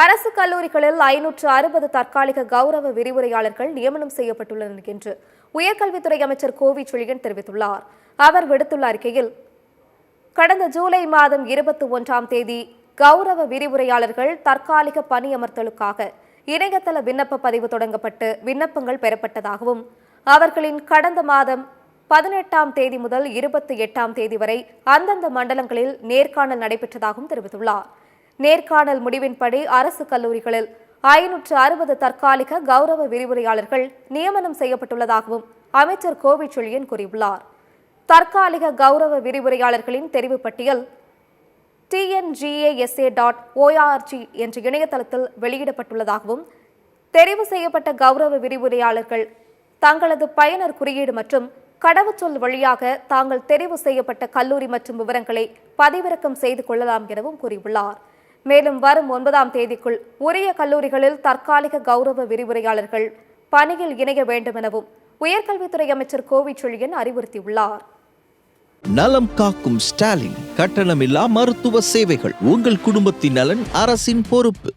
அரசு கல்லூரிகளில் 560 தற்காலிக கௌரவ விரிவுரையாளர்கள் நியமனம் செய்யப்பட்டுள்ளனர் என்று உயர்கல்வித்துறை அமைச்சர் கோவி செழியன் தெரிவித்துள்ளார். அவர் விடுத்துள்ள அறிக்கையில், கடந்த ஜூலை மாதம் 21ஆம் தேதி கௌரவ விரிவுரையாளர்கள் தற்காலிக பணியமர்த்தலுக்காக இணையதள விண்ணப்ப பதிவு தொடங்கப்பட்டு விண்ணப்பங்கள் பெறப்பட்டதாகவும், அவர்களின் கடந்த மாதம் 18ஆம் தேதி முதல் 28ஆம் தேதி வரை அந்தந்த மண்டலங்களில் நேர்காணல் நடைபெற்றதாகவும் தெரிவித்துள்ளார். நேர்காணல் முடிவின்படி அரசு கல்லூரிகளில் 560 தற்காலிக கௌரவ விரிவுரையாளர்கள் நியமனம் செய்யப்பட்டுள்ளதாகவும் அமைச்சர் கோவி செழியன் கூறியுள்ளார். தற்காலிக கௌரவ விரிவுரையாளர்களின் தெரிவு பட்டியல் tngasa.org என்ற இணையதளத்தில் வெளியிடப்பட்டுள்ளதாகவும், தெரிவு செய்யப்பட்ட கௌரவ விரிவுரையாளர்கள் தங்களது பயனர் குறியீடு மற்றும் கடவுச்சொல் வழியாக தாங்கள் தெரிவு செய்யப்பட்ட கல்லூரி மற்றும் விவரங்களை பதிவிறக்கம் செய்து கொள்ளலாம் எனவும் கூறியுள்ளார். மேலும் வரும் 9ஆம் தேதிக்குள் உரிய கல்லூரிகளில் தற்காலிக கௌரவ விரிவுரையாளர்கள் பணியில் இணைய வேண்டும் எனவும் உயர்கல்வித்துறை அமைச்சர் கோவி செழியன் அறிவுறுத்தியுள்ளார். நலம் காக்கும் ஸ்டாலின் கட்டணமில்லா மருத்துவ சேவைகள். உங்கள் குடும்பத்தின் நலன் அரசின் பொறுப்பு.